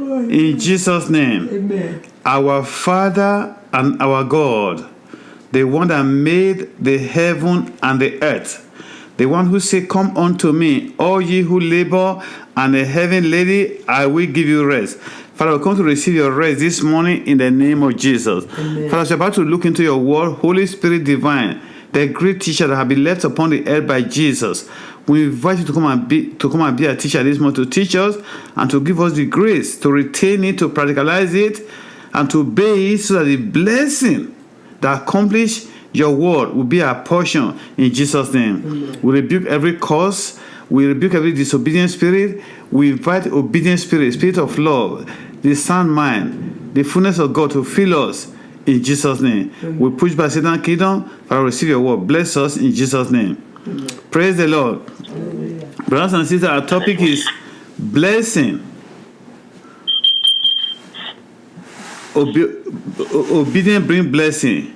In Jesus' name. Amen. Our Father and our God, the one that made the heaven and the earth, the one who said, "Come unto me, all ye who labor and a heavy laden, I will give you rest." Father, we come to receive your rest this morning in the name of Jesus. Amen. Father, as we're about to look into your word, Holy Spirit divine, the great teacher that have been left upon the earth by Jesus, we invite you to come and be a teacher this morning, to teach us and to give us the grace to retain it, to practicalize it, and to obey it, so that the blessing that accomplish your word will be our portion in Jesus' name. Amen. We rebuke every curse. We rebuke every disobedient spirit. We invite obedient spirit, spirit of love, the sound mind, the fullness of God to fill us in Jesus' name. Amen. We push back Satan's kingdom. Father, receive your word. Bless us in Jesus' name. Amen. Praise the Lord. Hallelujah. Brothers and sisters, our topic is blessing. Obedience bring blessing,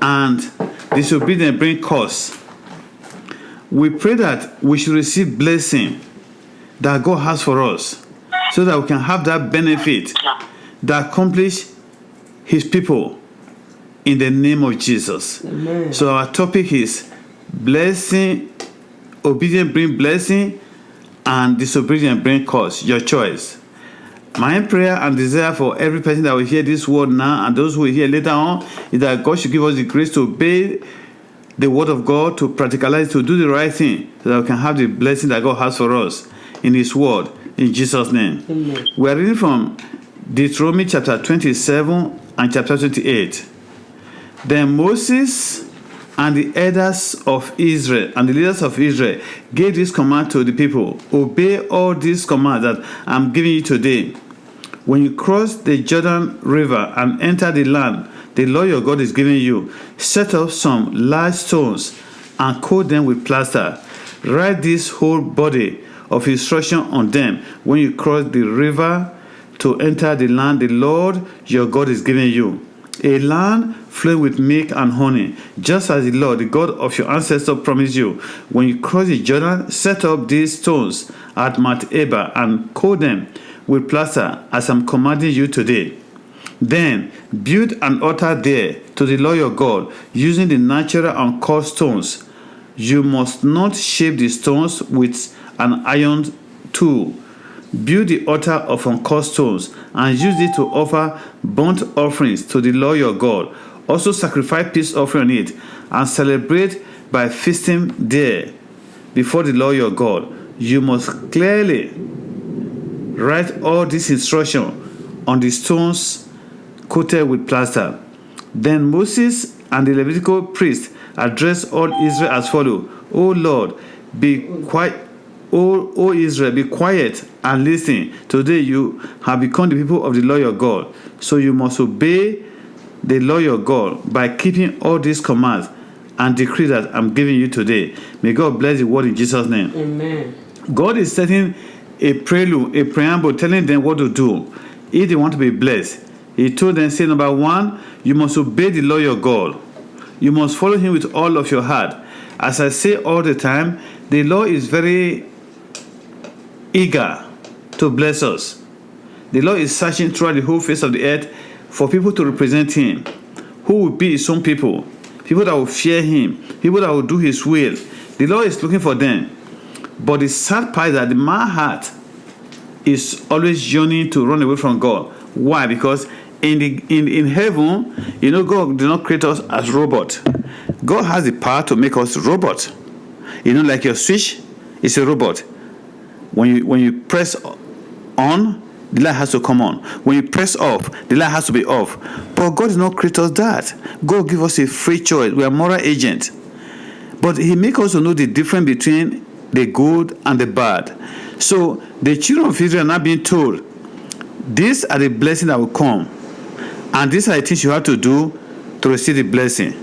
and disobedience bring curse. We pray that we should receive blessing that God has for us, so that we can have that benefit that accomplish His people in the name of Jesus. Amen. So our topic is blessing. Obedience bring blessing, and disobedience bring curse. Your choice. My prayer and desire for every person that will hear this word now and those who will hear later on is that God should give us the grace to obey the word of God, to practicalize, to do the right thing, so that we can have the blessing that God has for us in His word, in Jesus' name. Amen. We are reading from Deuteronomy chapter 27 and chapter 28. Then Moses and the elders of Israel and the leaders of Israel gave this command to the people: obey all these commands that I'm giving you today. When you cross the Jordan River and enter the land the Lord your God is giving you, set up some large stones and coat them with plaster. Write this whole body of instruction on them when you cross the river to enter the land the Lord your God is giving you, a land flowing with milk and honey, just as the Lord, the God of your ancestors, promised you. When you cross the Jordan, set up these stones at Mount Ebal and coat them with plaster, as I'm commanding you today. Then build an altar there to the Lord your God, using the natural and cut stones. You must not shape the stones with an iron tool. Build the altar of uncut stones and use it to offer burnt offerings to the Lord your God. Also sacrifice peace offering on it and celebrate by feasting there before the Lord your God. You must clearly write all this instruction on the stones coated with plaster. Then Moses and the Levitical priest addressed all Israel as follows: O Lord, be quiet. O Israel, be quiet and listen. Today you have become the people of the Lord your God. So you must obey the Lord your God by keeping all these commands and decrees that I'm giving you today. May God bless the word in Jesus' name. Amen. God is setting a prelude, a preamble, telling them what to do if they want to be blessed. He told them, say, number one, you must obey the Lord your God. You must follow Him with all of your heart. As I say all the time, the Lord is very eager to bless us. The Lord is searching throughout the whole face of the earth for people to represent Him, who will be His own people that will fear Him, people that will do His will. The Lord is looking for them. But the sad part is that the man's heart is always yearning to run away from God. Why? Because in heaven, God did not create us as robots. God has the power to make us robots. Like your switch is a robot. When you press on, the light has to come on. When you press off, the light has to be off. But God did not create us that. God give us a free choice. We are moral agents. But He make us to know the difference between the good and the bad. So the children of Israel are not being told, these are the blessings that will come, and these are the things you have to do to receive the blessing.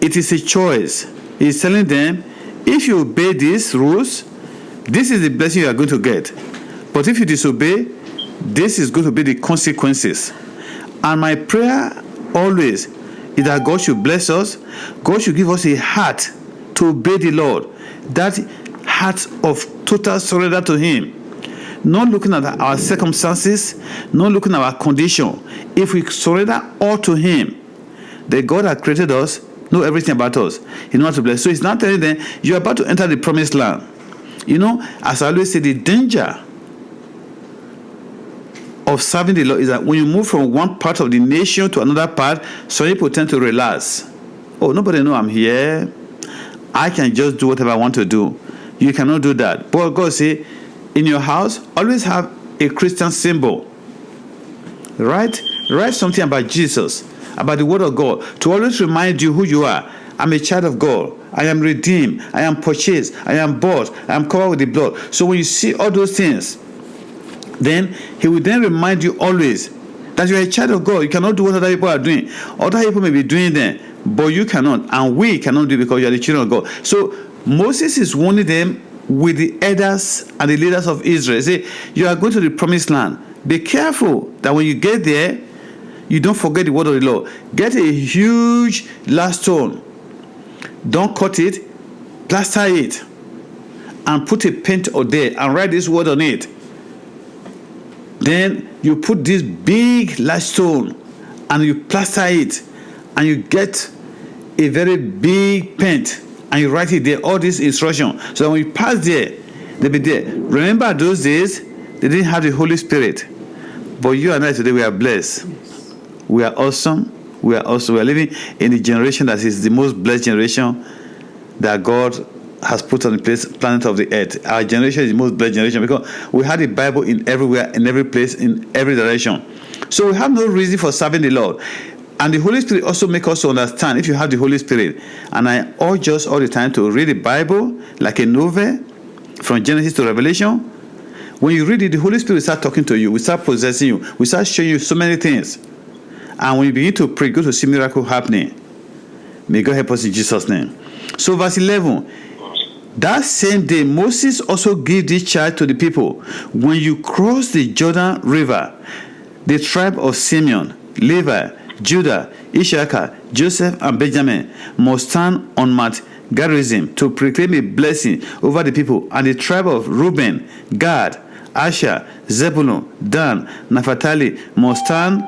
It is a choice. He's telling them, if you obey these rules, this is the blessing you are going to get. But if you disobey, this is going to be the consequences. And my prayer always is that God should bless us. God should give us a heart to obey the Lord. That heart of total surrender to Him. not looking at our circumstances, not looking at our condition. If we surrender all to Him, the God that created us knows everything about us. He knows how to bless. So He's not telling them, you're about to enter the promised land. You know, as I always say, the danger of serving the Lord is that when you move from one part of the nation to another part, some people tend to relax. Oh, nobody knows I'm here. I can just do whatever I want to do. You cannot do that. But God say, in your house, always have a Christian symbol. Right? Write something about Jesus, about the Word of God, to always remind you who you are. I'm a child of God. I am redeemed. I am purchased. I am bought. I am covered with the blood. So when you see all those things, then He will then remind you always that you are a child of God. You cannot do what other people are doing. Other people may be doing them, but you cannot, and we cannot do it because you are the children of God. So Moses is warning them with the elders and the leaders of Israel. He say, you are going to the promised land. Be careful that when you get there, you don't forget the word of the Lord. Get a huge large stone. Don't cut it, plaster it, and put a paint on there and write this word on it. Then you put this big large stone and you plaster it, and you get a very big paint and you write it there, all this instruction. So when you pass there, they'll be there. Remember those days, they didn't have the Holy Spirit. But you and I today, we are blessed. We are awesome. We are living in a generation that is the most blessed generation that God has put on the planet of the earth. Our generation is the most blessed generation because we have the Bible in everywhere, in every place, in every direction. So we have no reason for serving the Lord. And the Holy Spirit also makes us to understand if you have the Holy Spirit. And I urge us all the time to read the Bible like a novel from Genesis to Revelation. When you read it, the Holy Spirit will start talking to you, will start possessing you, will start showing you so many things. And when you begin to pray, go to see miracle happening. May God help us in Jesus' name. So verse 11. That same day, Moses also gave this charge to the people. When you cross the Jordan River, the tribe of Simeon, Levi, Judah, Issachar, Joseph, and Benjamin must stand on Mount Gerizim to proclaim a blessing over the people. And the tribe of Reuben, Gad, Asher, Zebulun, Dan, Naphtali must stand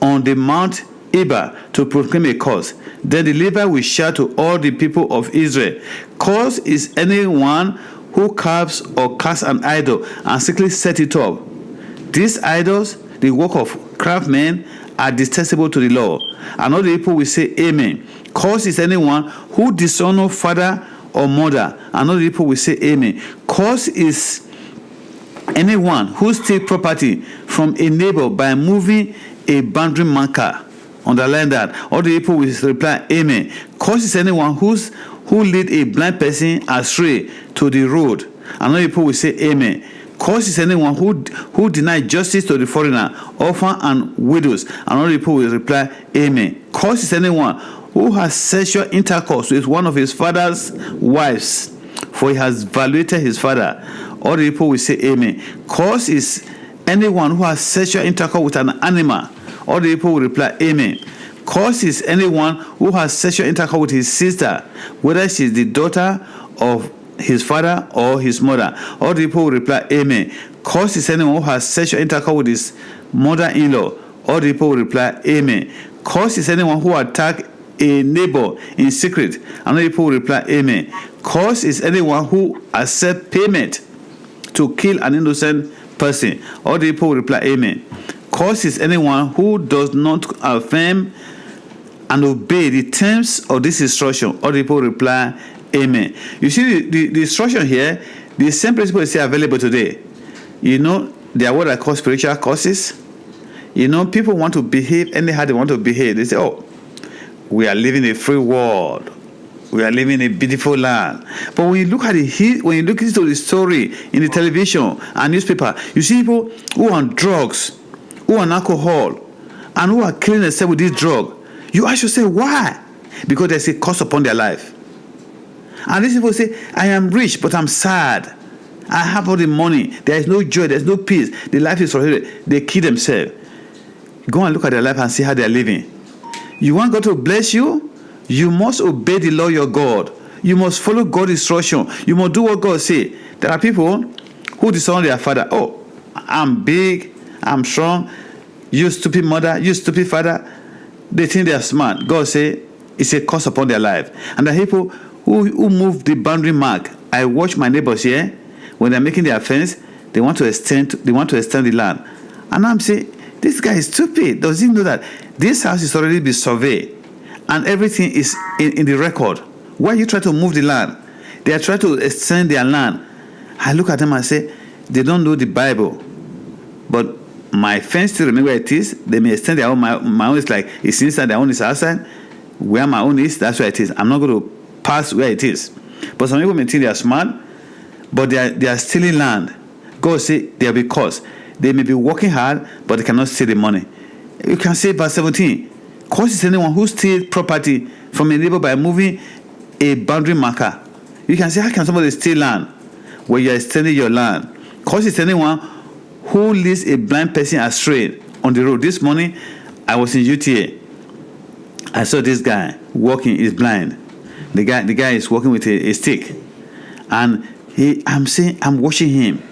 on the Mount Eber to proclaim a curse. Then the Levite will shout to all the people of Israel, "Cursed is anyone who carves or casts an idol and secretly set it up. These idols, the work of craftsmen, are detestable to the Lord." And all the people will say, Amen. Cursed is anyone who dishonors father or mother. And all the people will say, Amen. Cursed is anyone who steals property from a neighbor by moving a boundary marker. Underline that. All the people will reply, Amen. Cursed is anyone who lead a blind person astray to the road. And all the people will say, Amen. Cursed is anyone who denies justice to the foreigner, orphan, and widows. And all the people will reply, Amen. Cursed is anyone who has sexual intercourse with one of his father's wives, for he has violated his father. All the people will say, Amen. Cursed is anyone who has sexual intercourse with an animal. All the people will reply, Amen. Cursed is anyone who has sexual intercourse with his sister, whether she is the daughter of his father or his mother. All the people will reply, Amen. Cursed is anyone who has sexual intercourse with his mother-in-law. All the people will reply, Amen. Cursed is anyone who attacks a neighbor in secret. And all the people will reply, Amen. Cursed is anyone who accepts payment to kill an innocent person. All the people will reply, Amen. Cursed is anyone who does not affirm and obey the terms of this instruction. All the people reply, Amen. You see the instruction here, the same principle is available today. You know, they are what I call spiritual curses. You know, people want to behave anyhow they want to behave. They say, oh, we are living a free world. We are living in a beautiful land. But when you look at when you look into the story in the television and newspaper, you see people who are on drugs, who are on alcohol, and who are killing themselves with this drug. You ask yourself, why? Because there's a cost upon their life. And these people say, I am rich, but I'm sad. I have all the money. There is no joy. There's no peace. The life is frustrated. They kill themselves. Go and look at their life and see how they're living. You want God to bless you? You must obey the Lord your God. You must follow God's instruction. You must do what God says. There are people who dishonor their father. Oh, I'm big, I'm strong. You stupid mother, you stupid father. They think they are smart. God say it's a curse upon their life. And the people who move the boundary mark. I watch my neighbors here when they're making their fence. They want to extend the land, and I'm saying, this guy is stupid. Does he know that this house is already been surveyed and everything is in the record? Why you try to move the land? They are trying to extend their land. I look at them and say, they don't know the Bible. But my fence still remains where it is. They may extend their own. My own is like, it's inside, their own is outside. Where my own is, that's where it is. I'm not going to pass where it is. But some people may think they are smart, but they are stealing land. God say there will be cost. They may be working hard, but they cannot steal the money. You can say verse 17. Cost is anyone who steals property from a neighbor by moving a boundary marker. You can say, how can somebody steal land when you are extending your land? Cost is anyone who leads a blind person astray on the road. This morning, I was in UTA. I saw this guy walking, he's blind. The guy is walking with a stick. And I'm watching him.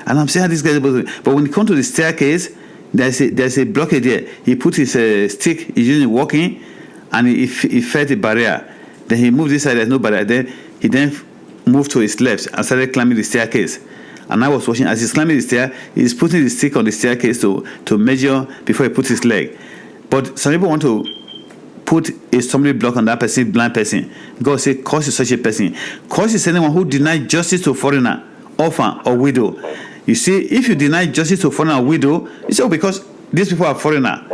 And I'm saying how this guy is able to. But when he comes to the staircase, there's a blockade there. He put his stick, he's using walking, and he felt the barrier. Then he moved this side, there's no barrier. Then he moved to his left and started climbing the staircase. And I was watching as he's climbing the stair, he's putting the stick on the staircase to measure before he puts his leg. But some people want to put a stumbling block on that person, blind person. God says, curse is such a person. Curse is anyone who denies justice to foreigner, orphan, or widow. You see, if you deny justice to foreigner or widow, it's all because these people are foreigner.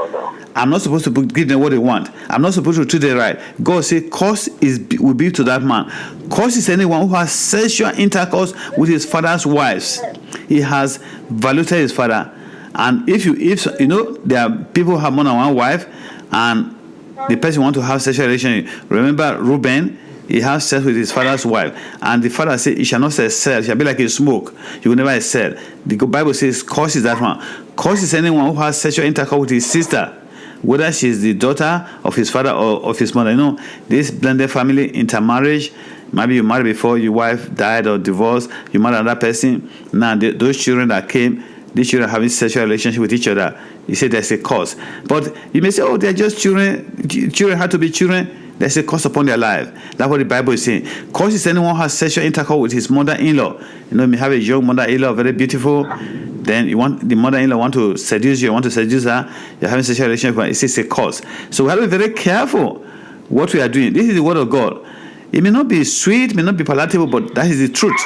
I'm not supposed to give them what they want. I'm not supposed to treat them right. God says, curse will be to that man. Curse is anyone who has sexual intercourse with his father's wives. He has violated his father. And if you know, there are people who have more than one wife, and the person want to have sexual relationship. Remember Reuben, he has sex with his father's wife, and the father said, "You shall not excel. It shall be like a smoke. You will never excel." The Bible says, "Curse is that one." Curse is anyone who has sexual intercourse with his sister, whether she is the daughter of his father or of his mother. You know, this blended family intermarriage. Maybe you married before your wife died or divorced. You married another person. Now those children that came, these children having sexual relationship with each other. He said there's a cause. But you may say, oh, they're just children. Children have to be children. There's a curse upon their life. That's what the Bible is saying. Curse is anyone who has sexual intercourse with his mother-in-law. You know, you may have a young mother-in-law, very beautiful. Then the mother-in-law want to seduce you, want to seduce her. You're having sexual relationship. It says a curse. So we have to be very careful what we are doing. This is the word of God. It may not be sweet, may not be palatable, but that is the truth.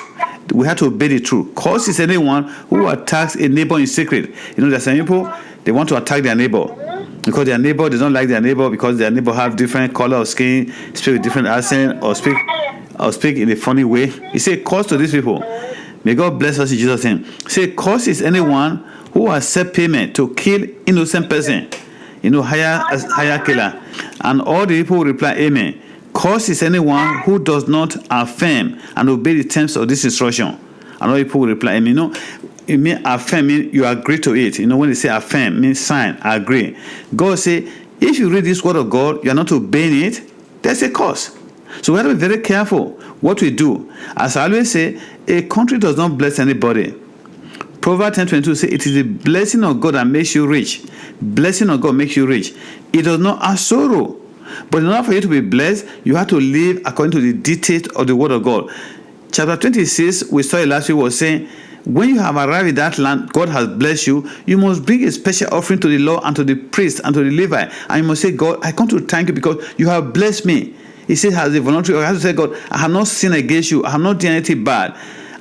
We have to obey the truth. Curse is anyone who attacks a neighbor in secret. You know, there's some people, they want to attack their neighbor. Because their neighbor, they don't like their neighbor because their neighbor have different color of skin, speak with different accent, or speak in a funny way. He said, curse to these people. May God bless us in Jesus' name. Say, curse is anyone who accept payment to kill innocent person. You know, hire killer. And all the people will reply, amen. Curse is anyone who does not affirm and obey the terms of this instruction. And all people will reply, amen. You know, it means affirm, means you agree to it. You know, when they say affirm, means sign, agree. God say, if you read this word of God, you are not obeying it, there's a curse. So we have to be very careful what we do. As I always say, a country does not bless anybody. Proverbs 10:22 says, it is the blessing of God that makes you rich. Blessing of God makes you rich. It does not add sorrow. But in order for you to be blessed, you have to live according to the dictate of the word of God. Chapter 26, we saw it last week, was saying, when you have arrived in that land, God has blessed you, you must bring a special offering to the Lord and to the priest and to the Levite. And you must say, God, I come to thank you because you have blessed me. He says, as a voluntary, I have to say, God, I have not sinned against you. I have not done anything bad.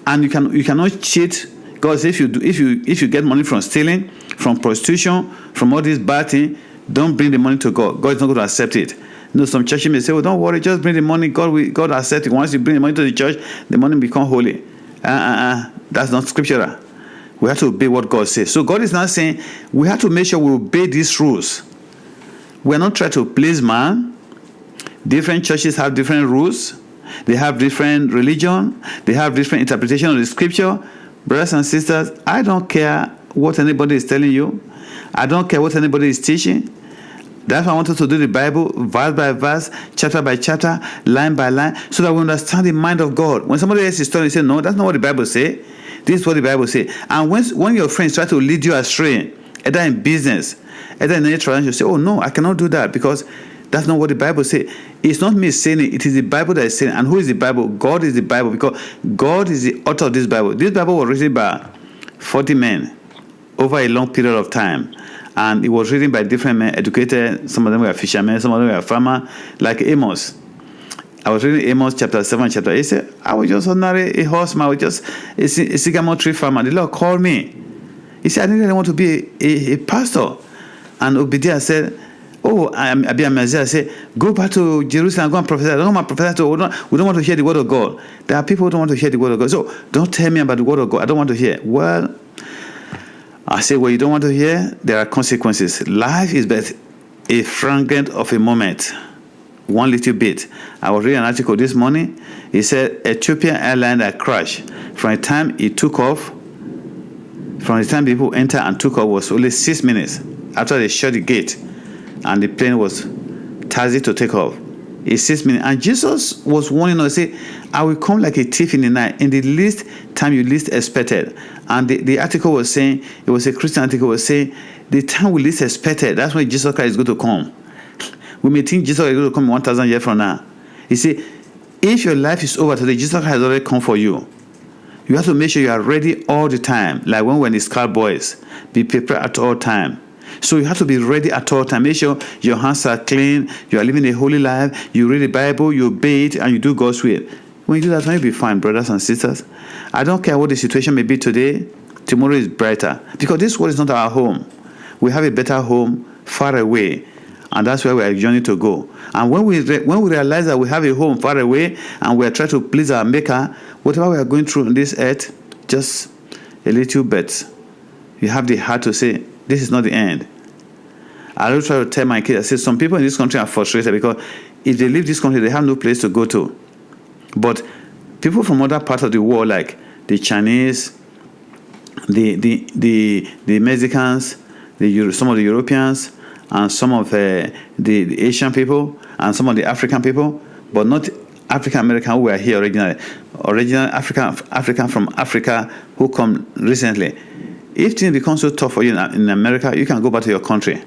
And you cannot cheat. God says, if you get money from stealing, from prostitution, from all these bad things, don't bring the money to God. God is not going to accept it. You know, some churches may say, well, don't worry, just bring the money. God accepts it. Once you bring the money to the church, the money becomes holy. That's not scriptural. We have to obey what God says. So God is not saying we have to make sure we obey these rules. We're not trying to please man. Different churches have different rules. They have different religion. They have different interpretation of the scripture. Brothers and sisters, I don't care what anybody is telling you. I don't care what anybody is teaching. That's why I want us to do the Bible verse by verse, chapter by chapter, line by line, so that we understand the mind of God. When somebody else is telling you, say, no, that's not what the Bible says. This is what the Bible says. And when your friends try to lead you astray, either in business, either in any transaction, you say, oh no, I cannot do that because that's not what the Bible says. It's not me saying it. It is the Bible that is saying it. And who is the Bible? God is the Bible, because God is the author of this Bible. This Bible was written by 40 men over a long period of time. And it was written by different men, educated. Some of them were fishermen, some of them were farmers, like Amos. I was reading Amos chapter 7, chapter 8. He said, I was just ordinary a horseman, I was just a sycamore tree farmer. The Lord called me. He said, I didn't really want to be a pastor. And Obadiah said, oh, Abiamaziah said, go back to Jerusalem, go and prophesy. I don't want to prophesy. We don't want to hear the word of God. There are people who don't want to hear the word of God. So don't tell me about the word of God. I don't want to hear. Well, I say, well, you don't want to hear? There are consequences. Life is but a fragment of a moment. One little bit. I was reading an article this morning. It said Ethiopian airliner crashed. From the time it took off, from the time people entered and took off was only 6 minutes after they shut the gate and the plane was taxi to take off. It's 6 minutes. And Jesus was warning us, say, I will come like a thief in the night, in the least time you least expected. And the article was saying, it was a Christian article, was saying, the time we least expected, that's when Jesus Christ is going to come. We may think Jesus is going to come 1,000 years from now. You see, if your life is over today, Jesus Christ has already come for you. You have to make sure you are ready all the time. Like when we're in the Scout Boys, be prepared at all time. So you have to be ready at all time. Make sure your hands are clean, you are living a holy life, you read the Bible, you obey it, and you do God's will. When you do that, you'll be fine, brothers and sisters. I don't care what the situation may be today, tomorrow is brighter. Because this world is not our home. We have a better home far away. And that's where we are journeying to go. And when we realize that we have a home far away and we are trying to please our Maker, whatever we are going through on this earth, just a little bit, you have the heart to say, this is not the end. I always try to tell my kids, I say, some people in this country are frustrated because if they leave this country, they have no place to go to. But people from other parts of the world, like the Chinese, the Mexicans, some of the Europeans, and some of the Asian people, and some of the African people, but not African American who were here originally. Original African from Africa who come recently. If things become so tough for you in America, you can go back to your country.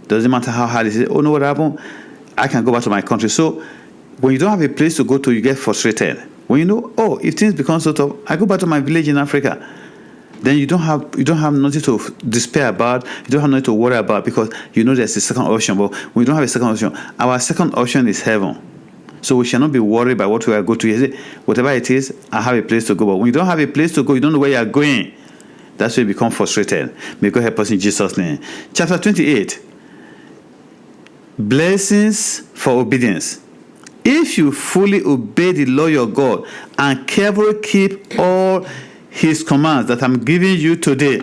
Doesn't matter how hard it is. Oh no, what happened? I can go back to my country. So when you don't have a place to go to, you get frustrated. When you know, oh, if things become so tough, I go back to my village in Africa. Then you don't have nothing to despair about. You don't have nothing to worry about because you know there's a second option. But we don't have a second option. Our second option is heaven. So we shall not be worried by what we are going to. Whatever it is, I have a place to go. But when you don't have a place to go, you don't know where you are going. That's where you become frustrated. May God help us in Jesus' name. Chapter 28. Blessings for obedience. If you fully obey the law your God and carefully keep all His commands that I'm giving you today,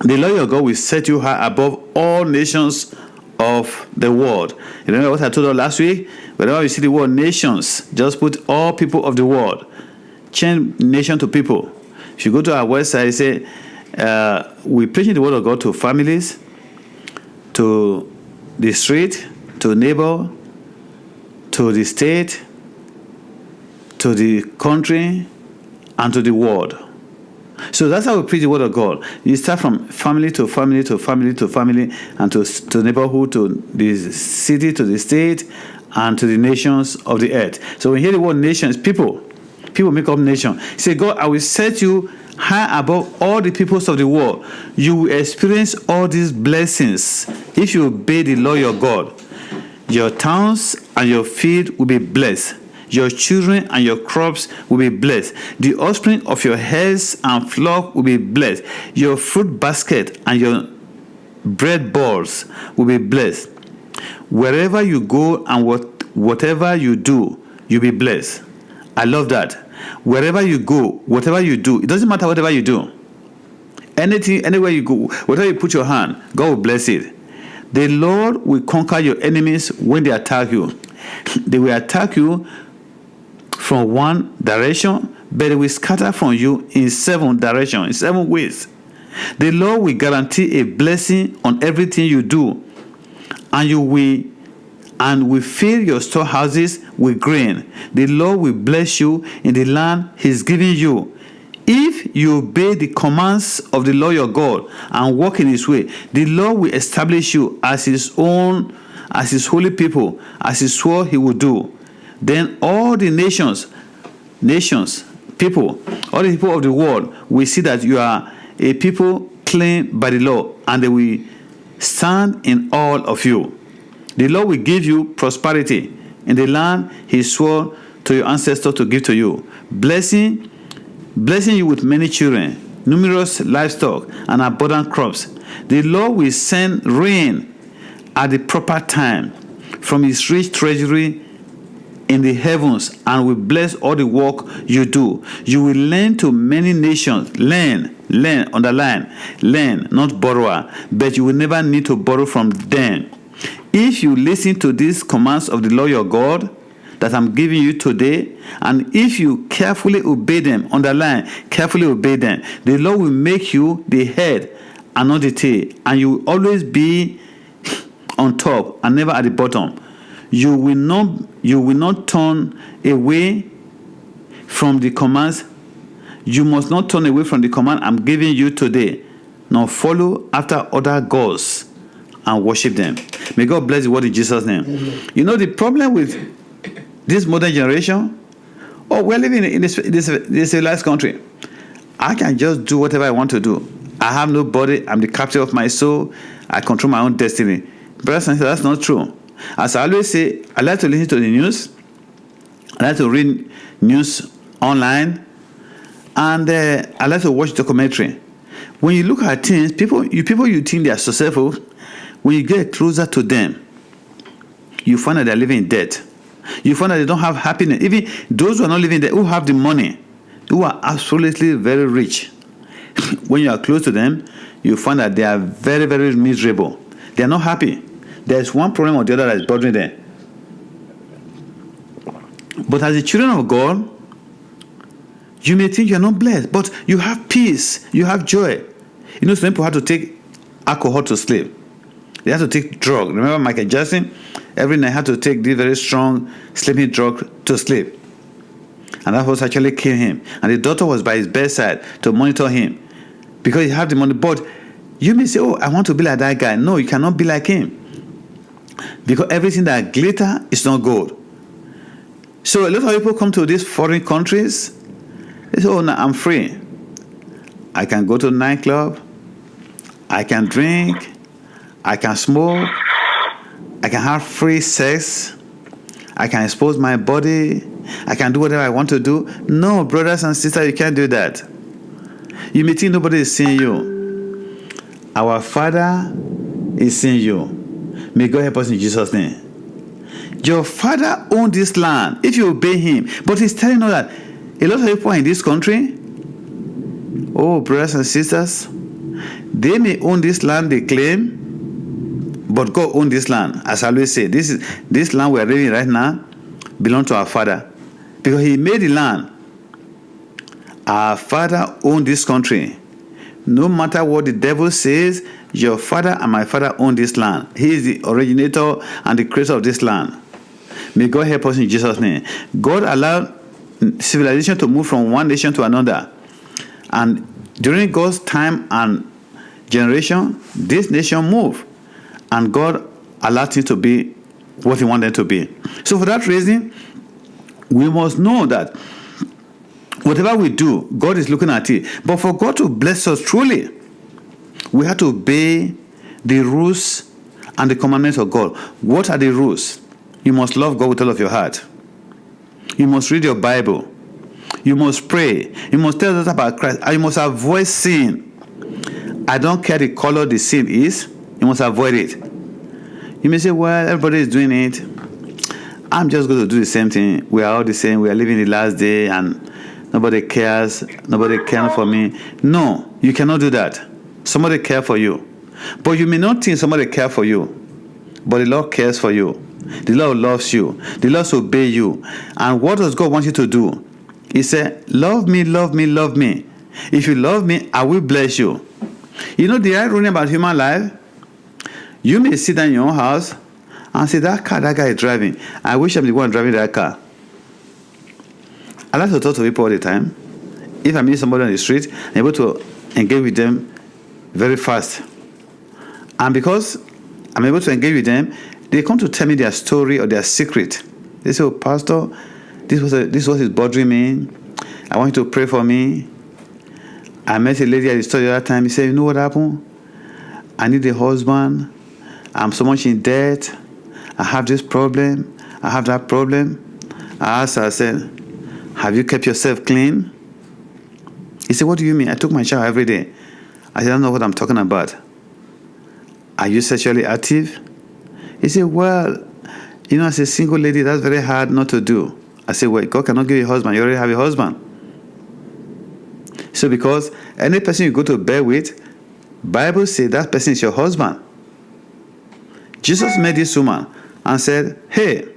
the Lord your God will set you high above all nations of the world. You remember what I told you last week? Whenever you see the word nations, just put all people of the world. Change nation to people. If you go to our website, say we preaching the word of God to families, to the street, to neighbor, to the state, to the country, and to the world. So that's how we preach the word of God. You start from family to family to family to family, and to neighborhood, to the city, to the state, and to the nations of the earth. So when you hear the word nations, people make up nation. Say, God, I will set you high above all the peoples of the world. You will experience all these blessings if you obey the law your God. Your towns and your field will be blessed. Your children and your crops will be blessed. The offspring of your herds and flock will be blessed. Your fruit basket and your bread balls will be blessed. Wherever you go and whatever you do, you'll be blessed. I love that. Wherever you go, whatever you do, it doesn't matter whatever you do. Anything, anywhere you go, whatever you put your hand, God will bless it. The Lord will conquer your enemies when they attack you. They will attack you from one direction, but they will scatter from you in 7 directions, in 7 ways. The Lord will guarantee a blessing on everything you do, and will fill your storehouses with grain. The Lord will bless you in the land He's giving you. If you obey the commands of the Lord your God and walk in his way, the Lord will establish you as his own, as his holy people, as he swore he would do. Then all the people, all the people of the world will see that you are a people claimed by the Lord, and they will stand in awe of you. The Lord will give you prosperity in the land he swore to your ancestors to give to you, blessing you with many children, numerous livestock, and abundant crops. The Lord will send rain at the proper time from his rich treasury in the heavens, and will bless all the work you do. You will lend to many nations. Lend, underline, lend, not borrower, but you will never need to borrow from them. If you listen to these commands of the Lord your God that I'm giving you today, and if you carefully obey them, underline, carefully obey them, the Lord will make you the head and not the tail, and you will always be on top and never at the bottom. You will not turn away from the commands. You must not turn away from the command I'm giving you today, nor follow after other gods and worship them. May God bless the word in Jesus' name. Amen. You know the problem with this modern generation? Oh, we're living in this civilized country. I can just do whatever I want to do. I have nobody. I'm the captain of my soul. I control my own destiny. Brothers and sisters, that's not true. As I always say, I like to listen to the news. I like to read news online. And I like to watch documentary. When you look at things, people you think they are successful, when you get closer to them, you find that they're living in debt. You find that they don't have happiness. Even those who are not living there, who have the money, who are absolutely very rich, when you are close to them, you find that they are very, very miserable. They are not happy. There's one problem or the other that is bothering them. But as the children of God, you may think you are not blessed, but you have peace, you have joy. You know, some people have to take alcohol to sleep. They have to take drug. Remember Michael Jackson? Every night had to take this very strong sleeping drug to sleep. And that was actually killing him. And the doctor was by his bedside to monitor him because he had the money. But you may say, oh, I want to be like that guy. No, you cannot be like him. Because everything that glitter is not gold. So a lot of people come to these foreign countries. They say, oh, no, I'm free. I can go to a nightclub. I can drink. I can smoke. I can have free sex. I can expose my body. I can do whatever I want to do. No, brothers and sisters, you can't do that. You may think nobody is seeing you. Our Father is seeing you. May God help us in Jesus' name. Your Father owns this land if you obey him. But he's telling us that a lot of people in this country, oh, brothers and sisters, they may own this land they claim, but God owns this land. As I always say, this land we are living right now belongs to our Father. Because he made the land. Our Father owns this country. No matter what the devil says, your Father and my Father own this land. He is the originator and the creator of this land. May God help us in Jesus' name. God allowed civilization to move from one nation to another. And during God's time and generation, this nation moved. And God allowed it to be what he wanted it to be. So for that reason, we must know that whatever we do, God is looking at it. But for God to bless us truly, we have to obey the rules and the commandments of God. What are the rules? You must love God with all of your heart. You must read your Bible. You must pray. You must tell others about Christ. And you must avoid sin. I don't care the color the sin is. You must avoid it. You may say, well, everybody is doing it. I'm just going to do the same thing. We are all the same. We are living the last day and nobody cares. Nobody cares for me. No, you cannot do that. Somebody cares for you. But you may not think somebody cares for you. But the Lord cares for you. The Lord loves you. The Lord obeys you. And what does God want you to do? He said, love me, love me, love me. If you love me, I will bless you. You know the irony about human life? You may sit down in your own house and say, that car that guy is driving, I wish I'm the one driving that car. I like to talk to people all the time. if I meet somebody on the street, I'm able to engage with them very fast. And because I'm able to engage with them, they come to tell me their story or their secret. They say, "Oh, Pastor, this was bothering me. I want you to pray for me. I met a lady at the store the other time. He said, you know what happened? I need a husband. I'm so much in debt. I have this problem. I have that problem." I asked her, I said, "Have you kept yourself clean?" He said, "What do you mean? I took my shower every day." I said, "I don't know what I'm talking about." "Are you sexually active?" He said, "Well, as a single lady, that's very hard not to do." I said, "Well, God cannot give you a husband. You already have a husband." So because any person you go to bed with, Bible says that person is your husband. Jesus met this woman and said, "Hey,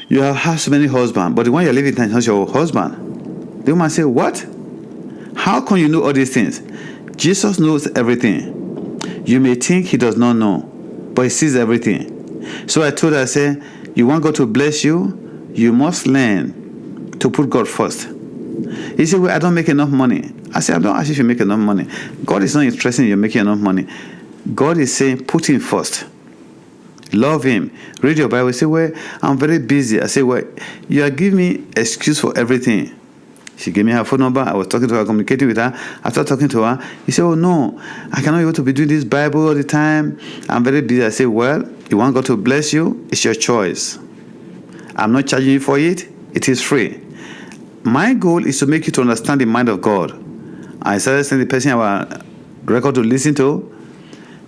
you have had so many husbands, but the one you're living with is not your husband." The woman said, "What? How can you know all these things?" Jesus knows everything. You may think he does not know, but he sees everything. So I told her, I said, "You want God to bless you? You must learn to put God first." He said, "Well, I don't make enough money." I said, "I don't ask if you make enough money. God is not interested in you making enough money. God is saying, put him first. Love him. Read your Bible." He said, "Well, I'm very busy." I said, "Well, you are giving me excuse for everything." She gave me her phone number. I was talking to her, communicating with her. After talking to her, he said, "Oh, no, I cannot be able to be doing this Bible all the time. I'm very busy." I said, "Well, you want God to bless you? It's your choice. I'm not charging you for it. It is free. My goal is to make you to understand the mind of God." I started sending the person our record to listen to.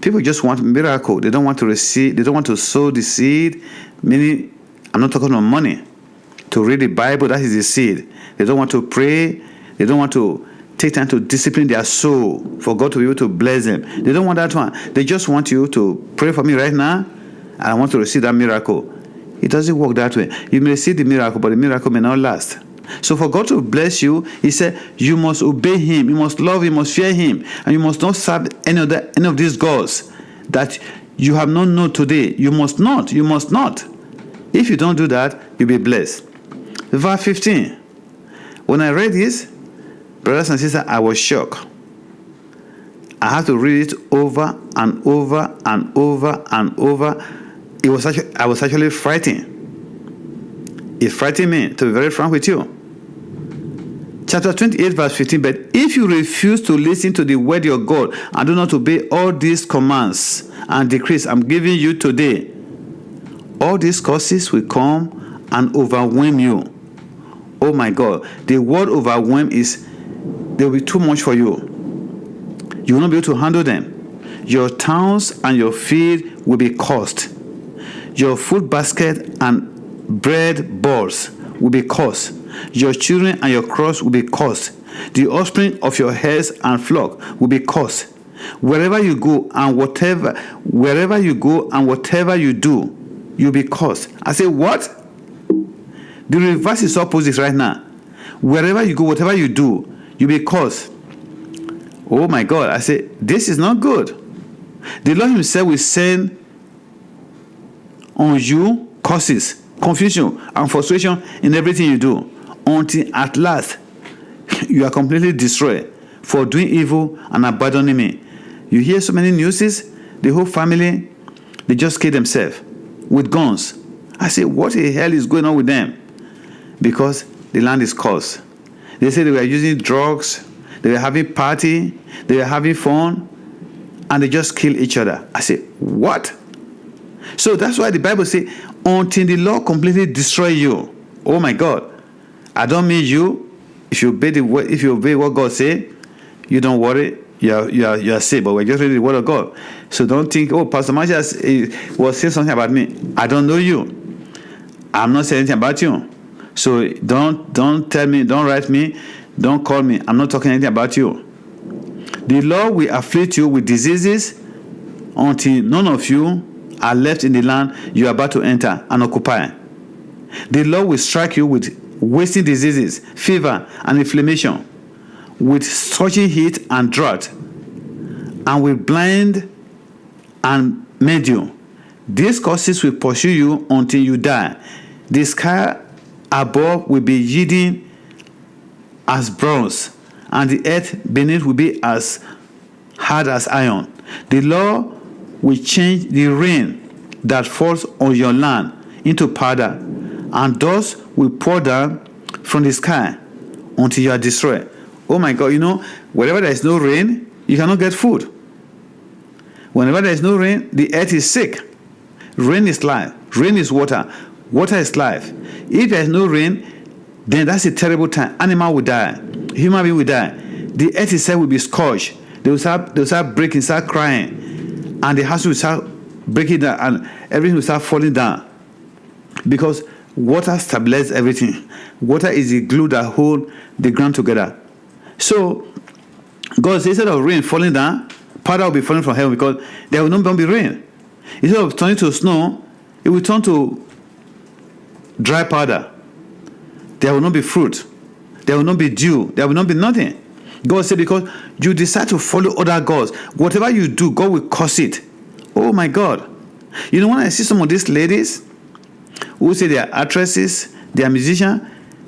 People just want miracle. They don't want to receive. They don't want to sow the seed. Meaning, I'm not talking about money. To read the Bible, that is the seed. They don't want to pray. They don't want to take time to discipline their soul for God to be able to bless them. They don't want that one. They just want you to pray for me right now, and I want to receive that miracle. It doesn't work that way. You may receive the miracle, but the miracle may not last. So for God to bless you, he said, you must obey him, you must love him, you must fear him, and you must not serve any of these gods that you have not known today. You must not. If you don't do that, you'll be blessed. Verse 15. When I read this, brothers and sisters, I was shocked. I had to read it over and over and over and over. I was actually frightened. It frightened me, to be very frank with you. Chapter 28, verse 15. "But if you refuse to listen to the word of your God and do not obey all these commands and decrees I'm giving you today, all these curses will come and overwhelm you." Oh my God. The word overwhelm is, they will be too much for you. You will not be able to handle them. Your towns and your field will be cursed. Your food basket and bread balls will be cursed. Your children and your crops will be cursed. The offspring of your herds and flock will be cursed. Wherever you go and whatever you do, you'll be cursed. I say, what? The reverse is opposite right now. Wherever you go, whatever you do, you'll be cursed. Oh my God. I say, this is not good. The Lord himself will send on you curses, confusion, and frustration in everything you do, until at last you are completely destroyed for doing evil and abandoning me. You hear so many newses, the whole family, they just kill themselves with guns. I say, what the hell is going on with them? Because the land is cursed. They say they were using drugs, they were having party, they were having fun, and they just kill each other. I say, what? So that's why the Bible says, until the Lord completely destroy you. Oh my God. I don't mean you. If you obey what God said, you don't worry. You are saved. But we're just reading the word of God. So don't think, oh, Pastor Matthias was saying something about me. I don't know you. I'm not saying anything about you. So don't tell me, don't write me, don't call me. I'm not talking anything about you. The Lord will afflict you with diseases until none of you are left in the land you are about to enter and occupy. The Lord will strike you with wasting diseases, fever and inflammation, with scorching heat and drought, and will blind and made you. These causes will pursue you until you die. The sky above will be yielding as bronze, and the earth beneath will be as hard as iron. The Lord will change the rain that falls on your land into powder, and dust will pour down from the sky until you are destroyed. Oh my God, wherever there is no rain, you cannot get food. Whenever there is no rain, the earth is sick. Rain is life. Rain is water. Water is life. If there is no rain, then that's a terrible time. Animal will die. Human being will die. The earth itself will be scorched. They will start breaking, start crying. And the house will start breaking down, and everything will start falling down. Because water stabilizes everything. Water is the glue that holds the ground together. So, God says, instead of rain falling down, powder will be falling from heaven, because there will not be rain. Instead of turning to snow, it will turn to dry powder. There will not be fruit. There will not be dew. There will not be nothing. God said, because you decide to follow other gods, whatever you do, God will curse it. Oh my God. When I see some of these ladies who say they are actresses, they are musicians,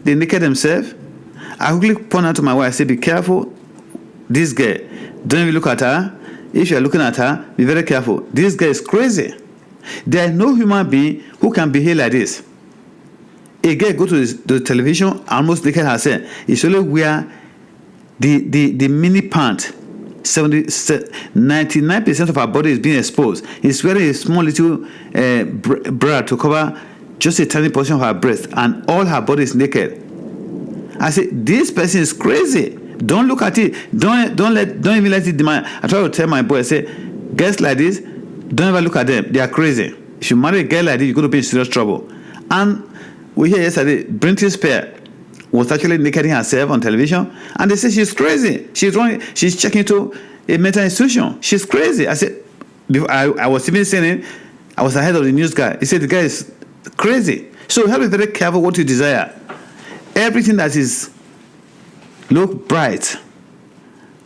they naked themselves, I quickly point out to my wife, I say, be careful. This girl, don't even look at her. If you are looking at her, be very careful. This girl is crazy. There is no human being who can behave like this. A girl go to the television, almost naked herself. It's only wear the mini pant. 99% of her body is being exposed. He's wearing a small little bra to cover just a tiny portion of her breast, and all her body is naked. I say, this person is crazy. Don't look at it. Don't even let it demand. I try to tell my boy, I say, girls like this, don't ever look at them. They are crazy. If you marry a girl like this, you're going to be in serious trouble. And we hear yesterday, Britney Spears was actually nakeding herself on television, and they say she's crazy. She's checking into a mental institution. She's crazy. I said, I was even saying it, I was ahead of the news guy. He said the guy is crazy. So you have to be very careful what you desire. Everything that is look bright,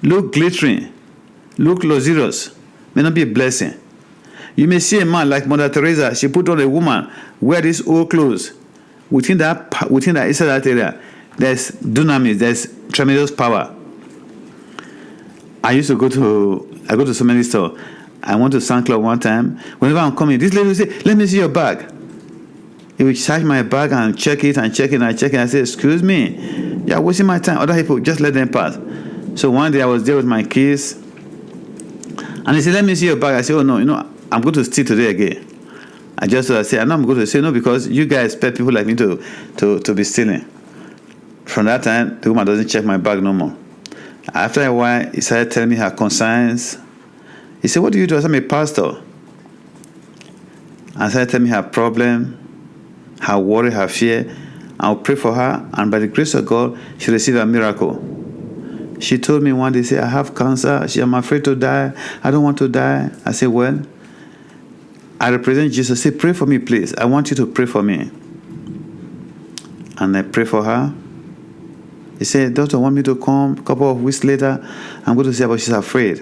look glittering, look luxurious may not be a blessing. You may see a man like Mother Teresa. She put on a woman wear these old clothes. Within that inside that area, there's dunamis, there's tremendous power. I go to so many stores. I went to Sun Club one time. Whenever I'm coming, this lady will say, let me see your bag. He will charge my bag and check it. I say, excuse me, you're wasting my time. Other people, just let them pass. So one day I was there with my kids, and he said, let me see your bag. I said, oh no, I'm going to steal today again. I just said, I know I'm going to say no, because you guys expect people like me to be stealing. From that time, the woman doesn't check my bag no more. After a while, he started telling me her concerns. He said, what do you do? I said, I'm a pastor. And started telling me her problem, her worry, her fear. I'll pray for her, and by the grace of God, she received a miracle. She told me one day, say, I have cancer. I'm afraid to die. I don't want to die. I said, well, I represent Jesus. Say, pray for me, please. I want you to pray for me. And I pray for her. He said, doctor, want me to come? A couple of weeks later, I'm going to see her, but she's afraid.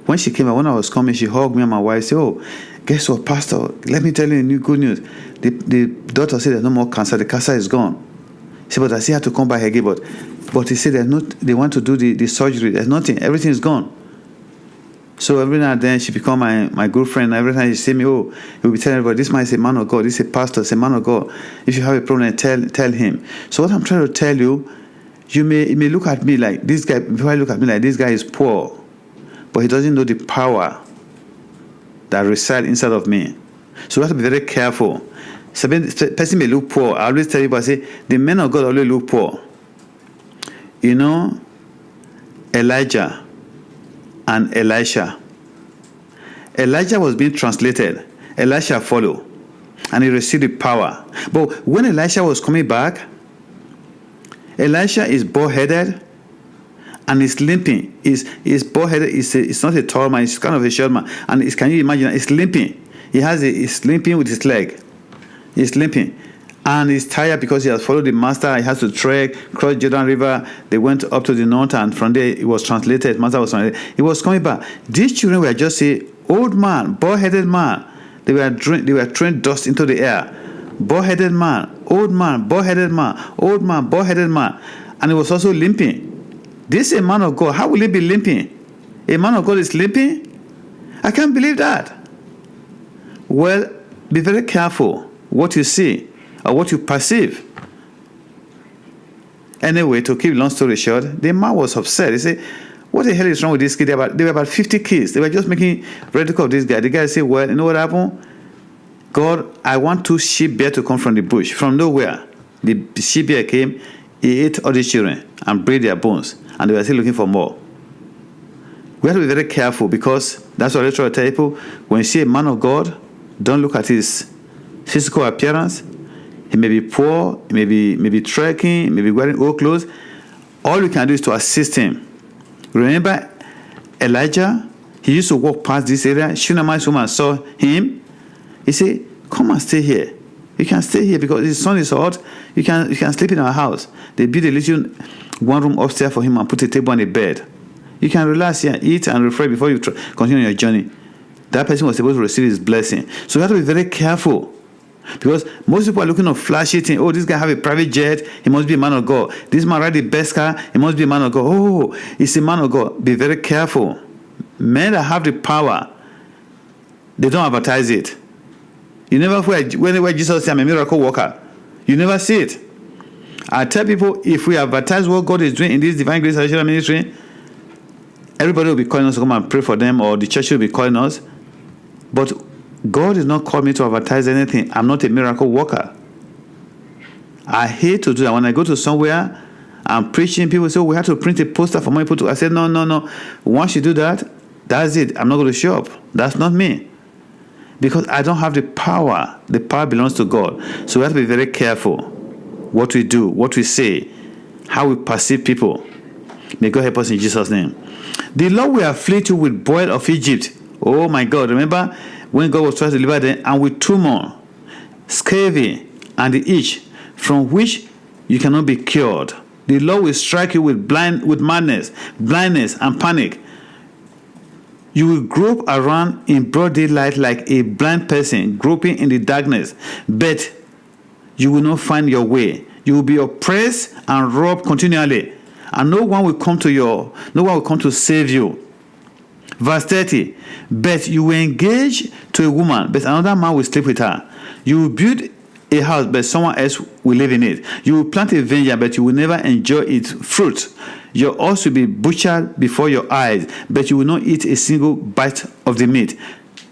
When she came, when I was coming, she hugged me and my wife. Said, oh, guess what, pastor? Let me tell you a new good news. The doctor said there's no more cancer. The cancer is gone. He said, but I still have to come back again. But he said they want to do the surgery. There's nothing. Everything is gone. So every now and then she become my good friend. Every time she see me, he will be telling everybody, this man is a man of God. This is a pastor. It's a man of God. If you have a problem, tell him. So what I'm trying to tell you, you may look at me like this guy. Before I look at me like this guy is poor, but he doesn't know the power that resides inside of me. So we have to be very careful. Some person may look poor. I always tell you, but I say the men of God always look poor. Elijah and Elisha. Elijah was being translated. Elisha followed, and he received the power. But when Elisha was coming back, Elisha is bald-headed and he's limping. He's bald-headed. It's not a tall man. It's kind of a short man. And can you imagine? He's limping. He's limping with his leg. He's limping. And he's tired because he has followed the master. He has to trek, cross Jordan River. They went up to the north, and from there it was translated. Master was translated. He was coming back. These children were just a old man, bald-headed man. They were throwing dust into the air. Bald-headed man, old man, bald-headed man, old man, bald-headed man. and he was also limping. This is a man of God. How will he be limping? A man of God is limping? I can't believe that. Well, be very careful what you see or what you perceive. Anyway, to keep long story short, the man was upset. He said, what the hell is wrong with this kid? They were about 50 kids. They were just making ridicule of this guy. The guy said, well, you know what happened? God, I want 2 sheep-bear to come from the bush, from nowhere. The sheep-bear came, he ate all the children and break their bones, and they were still looking for more. We have to be very careful, because that's what I try to tell people. When you see a man of God, don't look at his physical appearance. He may be poor, he may be trekking, he may be wearing old clothes. All you can do is to assist him. Remember Elijah? He used to walk past this area. Shunammite woman saw him. He said, come and stay here. You can stay here because the sun is hot. You can sleep in our house. They built a little one room upstairs for him and put a table and a bed. You can relax here, eat and refresh before you continue your journey. That person was supposed to receive his blessing. So you have to be very careful. Because most people are looking at flashy things. Oh, this guy have a private jet. He must be a man of God. This man ride the best car. He must be a man of God. Oh, he's a man of God. Be very careful. Men that have the power, they don't advertise it. You never whenever Jesus said, I'm a miracle worker. You never see it. I tell people, if we advertise what God is doing in this Divine Grace Salvation Ministry, everybody will be calling us to come and pray for them, or the church will be calling us. But God did not call me to advertise anything. I'm not a miracle worker. I hate to do that. When I go to somewhere, I'm preaching, people say, oh, we have to print a poster for more people to. I said, no. Once you do that, that's it. I'm not going to show up. That's not me. Because I don't have the power. The power belongs to God. So we have to be very careful what we do, what we say, how we perceive people. May God help us in Jesus' name. The Lord will afflict you with boil of Egypt. Oh my God. Remember when God was trying to deliver them, and with tumor, scurvy, and the itch, from which you cannot be cured. The Lord will strike you with madness, blindness, and panic. You will grope around in broad daylight like a blind person groping in the darkness, but you will not find your way. You will be oppressed and robbed continually, and no one will come to save you. Verse 30, but you will engage to a woman, but another man will sleep with her. You will build a house, but someone else will live in it. You will plant a vineyard, but you will never enjoy its fruit. Your ox will be butchered before your eyes, but you will not eat a single bite of the meat.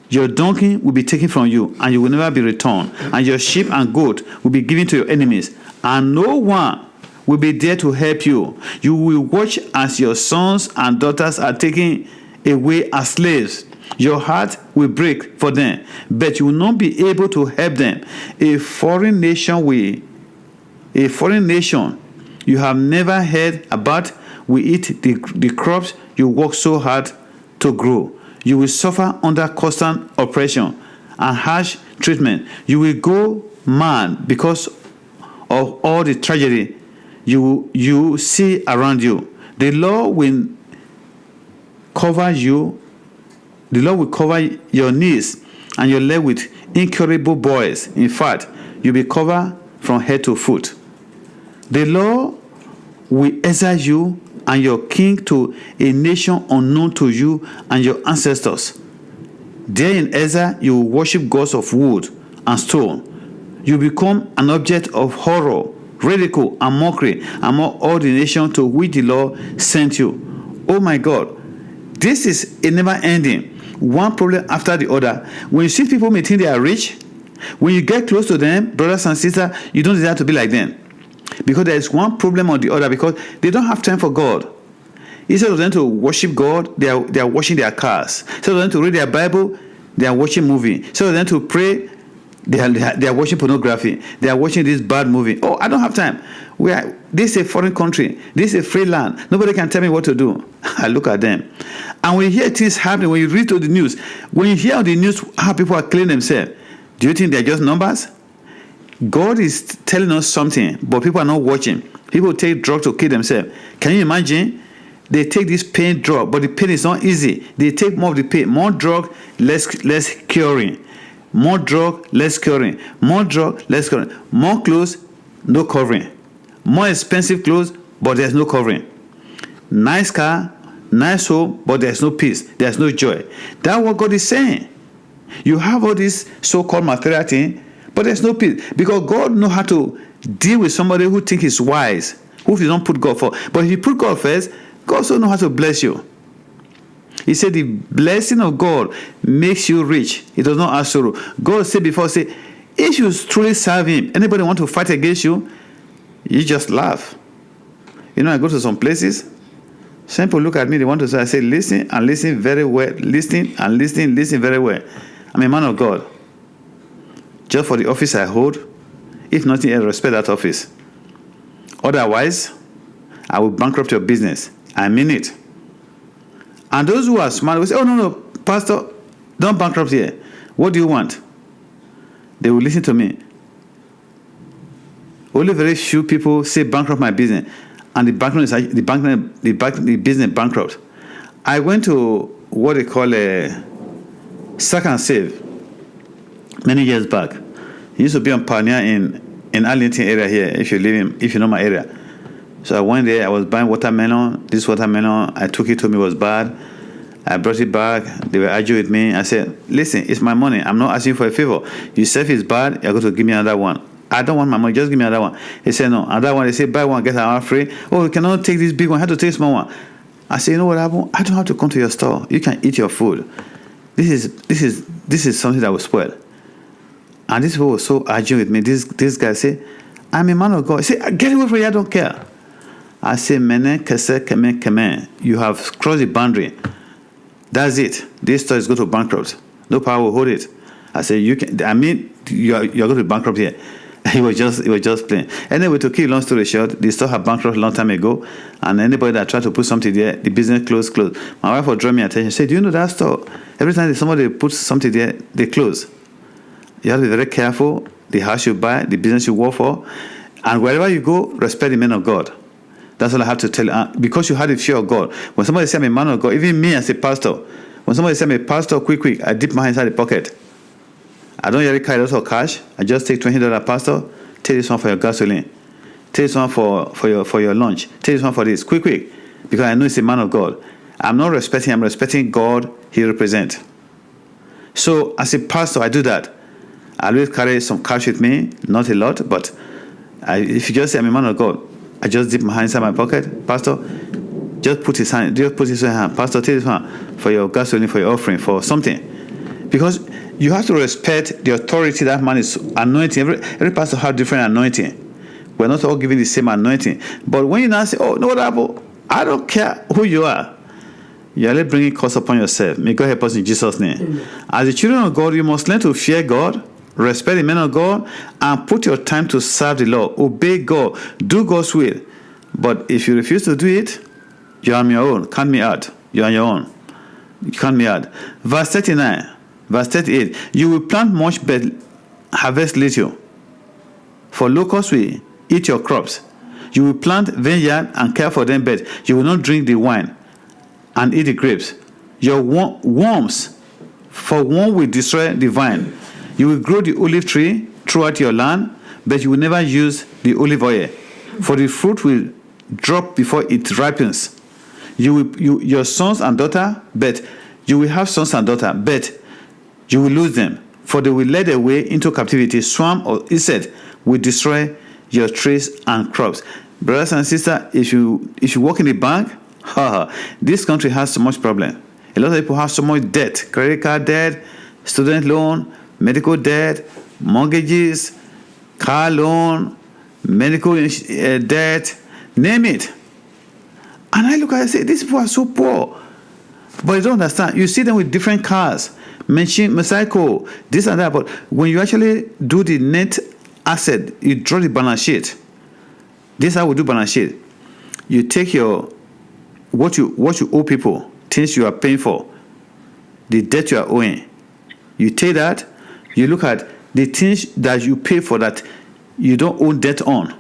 Your donkey will be taken from you, and you will never be returned. And your sheep and goat will be given to your enemies, and no one will be there to help you. You will watch as your sons and daughters are taken away as slaves. Your heart will break for them, but you will not be able to help them. A foreign nation you have never heard about will eat the crops you work so hard to grow. You will suffer under constant oppression and harsh treatment. You will go mad because of all the tragedy you see around you. The Lord will cover your knees and your leg with incurable boils. In fact, you'll be covered from head to foot. The Lord will exile you and your king to a nation unknown to you and your ancestors. There in exile, you will worship gods of wood and stone. You become an object of horror, ridicule, and mockery among all the nations to which the Lord sent you. Oh my God, this is a never ending. One problem after the other. When you see people may think they are rich, when you get close to them, brothers and sisters, you don't desire to be like them. Because there is one problem or the other, because they don't have time for God. Instead of them to worship God, they are washing their cars. Instead of them to read their Bible, they are watching movie. Instead of them to pray, they are watching pornography. They are watching this bad movie. Oh, I don't have time. This is a foreign country. This is a free land. Nobody can tell me what to do. I look at them. And when you hear things happening, when you read the news, when you hear on the news how people are killing themselves, do you think they're just numbers? God is telling us something, but people are not watching. People take drugs to kill themselves. Can you imagine? They take this pain drug, but the pain is not easy. They take more of the pain. More drug, less curing. More drug, less curing. More drug, less curing. More clothes, no covering. More expensive clothes, but there's no covering. Nice car, nice home, but there's no peace. There's no joy. That's what God is saying. You have all this so-called material thing, but there's no peace. Because God knows how to deal with somebody who thinks he's wise, who you don't put God for. But if you put God first, God also knows how to bless you. He said the blessing of God makes you rich. It does not add sorrow. God said before, if you truly serve him, anybody want to fight against you, you just laugh. I go to some places, some people look at me, they want to say, I say, listen and listen very well. Listen and listen very well. I'm a man of God. Just for the office I hold, if nothing else, respect that office. Otherwise, I will bankrupt your business. I mean it. And those who are smart will say, oh, no, Pastor, don't bankrupt here. What do you want? They will listen to me. Only very few people say bankrupt my business. And the business bankrupt. I went to what they call a Sack and Save many years back. It used to be on Pioneer in Arlington area here, if you know my area. So I went there, I was buying watermelon. This watermelon, I took it to me, was bad. I brought it back. They were arguing with me. I said, listen, it's my money. I'm not asking for a favor. You say it's bad, you're going to give me another one. I don't want my money, just give me another one. He said, no, another one. They said, buy one, get another free. Oh, you cannot take this big one, I have to take small one. I said, you know what happened? I don't have to come to your store. You can eat your food. This is something that will spoil. And this people were so arguing with me. This guy said, I'm a man of God. He said, get away from here, I don't care. I say, Mene, Kese, Keme. You have crossed the boundary. That's it. This store is going to bankrupt. No power will hold it. I say, you're going to bankrupt here. He was just playing. Anyway, to keep long story short, the store had bankrupt a long time ago, and anybody that tried to put something there, the business closed. My wife would draw me attention. She said, do you know that store? Every time somebody puts something there, they close. You have to be very careful. The house you buy, the business you work for, and wherever you go, respect the men of God. That's all I have to tell you. Because you had the fear of God. When somebody says I'm a man of God, even me as a pastor, when somebody says I'm a pastor, quick, I dip my hand inside the pocket. I don't usually carry a lot of cash. I just take $20, pastor. Take this one for your gasoline. Take this one for your lunch. Take this one for this. Quick. Because I know it's a man of God. I'm not respecting him. I'm respecting God he represents. So as a pastor, I do that. I always carry some cash with me. Not a lot, but if you just say I'm a man of God, I just dip my hand inside my pocket. Pastor, just put his hand. Just put his hand. Pastor, take this one for your gasoline, for your offering, for something. Because you have to respect the authority that man is anointing. Every pastor has different anointing. We're not all giving the same anointing. But when you now say, oh, no, what happened? I don't care who you are. You're only bringing curse upon yourself. May God help us in Jesus' name. Amen. As the children of God, you must learn to fear God, respect the men of God, and put your time to serve the Lord. Obey God. Do God's will. But if you refuse to do it, you're on your own. Count me out. You're on your own. You count me out. Verse 39. Verse 38. You will plant much but harvest little. For locusts will eat your crops. You will plant vineyard and care for them, but you will not drink the wine and eat the grapes. Your worms, for one will destroy the vine. You will grow the olive tree throughout your land, but you will never use the olive oil. For the fruit will drop before it ripens. Your sons and daughter, but you will have sons and daughter, but you will lose them, for they will lead away into captivity. Swarm or insect will destroy your trees and crops. Brothers and sisters, if you work in the bank, this country has so much problem. A lot of people have so much debt: credit card debt, student loan, medical debt, mortgages, car loan, medical debt, name it. And I look at it and say, these people are so poor. But you don't understand. You see them with different cars, motorcycle, this and that. But when you actually do the net asset, you draw the balance sheet. This is how we do balance sheet. You take what you owe people, things you are paying for, the debt you are owing. You take that, you look at the things that you pay for that you don't owe debt on.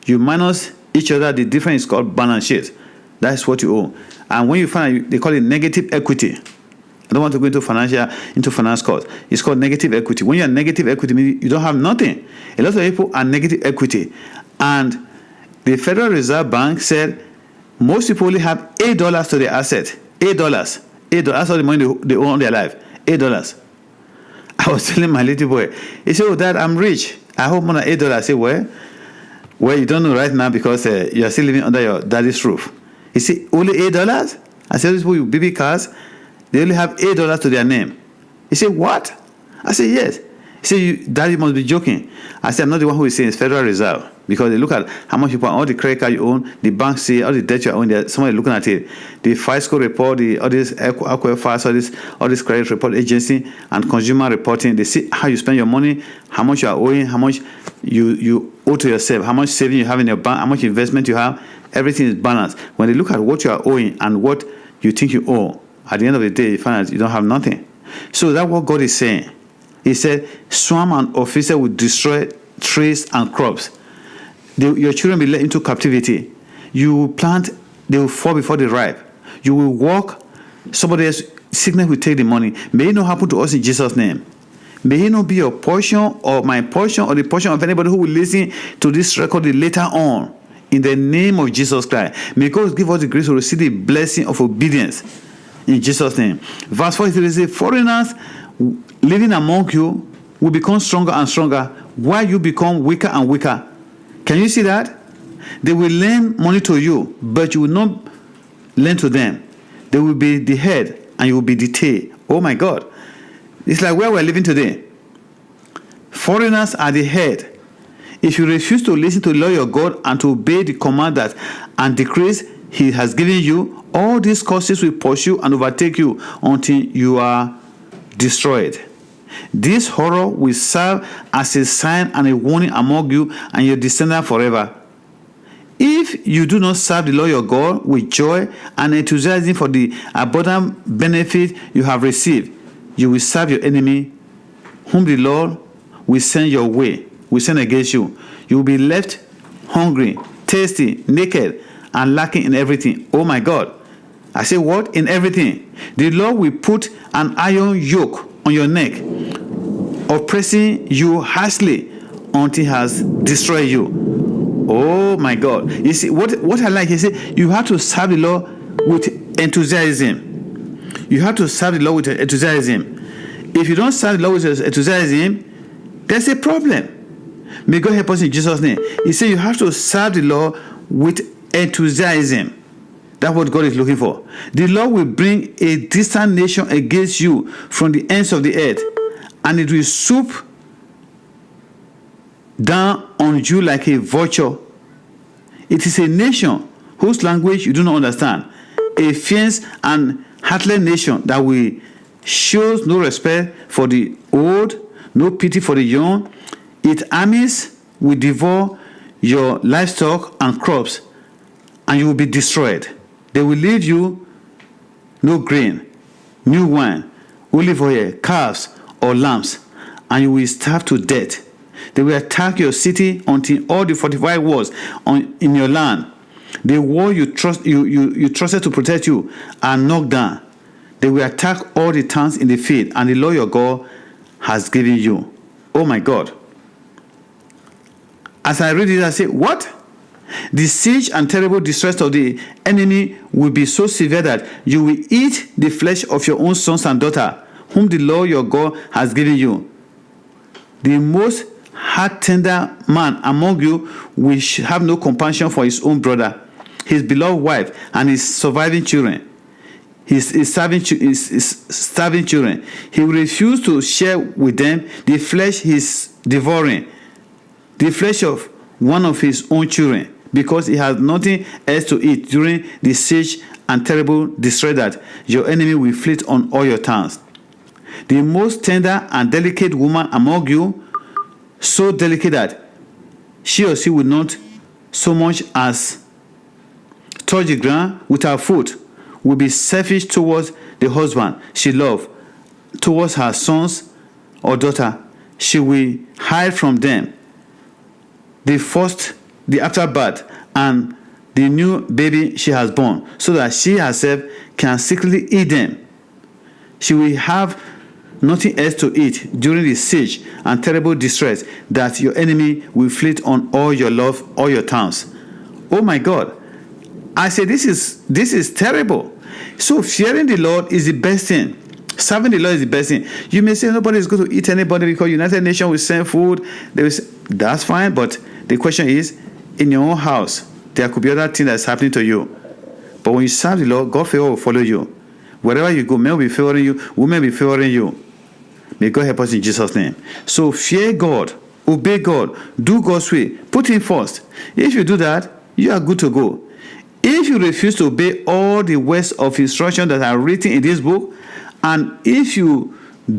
You minus each other, the difference is called balance sheet. That's what you owe. And when you find, they call it negative equity. I don't want to go into finance course. It's called negative equity. When you are negative equity, you don't have nothing. A lot of people are negative equity. And The Federal Reserve Bank said most people only have $8 to their asset. $8. That's all the money they own in their life. $8. I was telling my little boy, he said, "Oh, Dad, I'm rich. I hope more than $8. I said, Well, you don't know right now because you are still living under your daddy's roof. He said, only $8? I said, these people with baby cars, they only have $8 to their name. He said, what? I said, yes. He said, Daddy must be joking. I said, I'm not the one who is saying it's Federal Reserve. Because they look at how much you put on all the credit card you own, the bank see all the debt you own, somebody looking at it. The FISCO report, all this Equifax, all this credit report agency and consumer reporting, they see how you spend your money, how much you are owing, how much you owe to yourself, how much saving you have in your bank, how much investment you have. Everything is balanced. When they look at what you are owing and what you think you owe, at the end of the day, you find out you don't have nothing. So that's what God is saying. He said, swarm and officer will destroy trees and crops. Your children will be led into captivity. You will plant, they will fall before they ripe. You will walk, somebody else, sickness will take the money. May it not happen to us in Jesus' name. May it not be your portion or my portion or the portion of anybody who will listen to this record later on. In the name of Jesus Christ. May God give us the grace to receive the blessing of obedience. In Jesus' name. Verse 43 says, foreigners living among you will become stronger and stronger while you become weaker and weaker. Can you see that? They will lend money to you, but you will not lend to them. They will be the head and you will be the tail. Oh my God. It's like where we're living today. Foreigners are the head. If you refuse to listen to the law of your God and to obey the command that and decrees he has given you, all these causes will pursue and overtake you until you are destroyed. This horror will serve as a sign and a warning among you and your descendants forever. If you do not serve the Lord your God with joy and enthusiasm for the abundant benefit you have received, you will serve your enemy, whom the Lord will send your way, will send against you. You will be left hungry, thirsty, naked, and lacking in everything. Oh my God. I say what? In everything. The Lord will put an iron yoke on your neck, oppressing you harshly until he has destroyed you. Oh my God. You see, what I like, he said, you have to serve the Lord with enthusiasm. You have to serve the Lord with enthusiasm. If you don't serve the Lord with enthusiasm, there's a problem. May God help us in Jesus' name. He said you have to serve the Lord with enthusiasm. That's what God is looking for. The Lord will bring a distant nation against you from the ends of the earth, and it will swoop down on you like a vulture. It is a nation whose language you do not understand, a fierce and heartless nation that will shows no respect for the old, no pity for the young. Its armies will devour your livestock and crops, and you will be destroyed. They will leave you no grain, new wine, olive oil, calves, or lambs, and you will starve to death. They will attack your city until all the fortified walls in your land, the wall you trusted to protect you, are knocked down. They will attack all the towns in the field, and the Lord your God has given you. Oh my God. As I read it, I say, what? The siege and terrible distress of the enemy will be so severe that you will eat the flesh of your own sons and daughters, whom the Lord your God has given you. The most heart-tender man among you will have no compassion for his own brother, his beloved wife, and his surviving children. His starving children. He will refuse to share with them the flesh he is devouring, the flesh of one of his own children, because he has nothing else to eat during the siege and terrible distress that your enemy will inflict on all your towns. The most tender and delicate woman among you, so delicate that she or he will not so much as touch the ground with her foot, will be selfish towards the husband she loves, towards her sons or daughter. She will hide from them the afterbirth and the new baby she has born, so that she herself can secretly eat them. She will have nothing else to eat during the siege and terrible distress that your enemy will inflict on all your towns. Oh my God. I say this is terrible. So fearing the Lord is the best thing. Serving the Lord is the best thing. You may say nobody is going to eat anybody because United Nations will send food. That's fine, but the question is, in your own house, there could be other things that's happening to you. But when you serve the Lord, God's favor will follow you. Wherever you go, men will be favoring you, women will be favoring you. May God help us in Jesus' name. So fear God, obey God, do God's way, put Him first. If you do that, you are good to go. If you refuse to obey all the words of instruction that are written in this book, and if you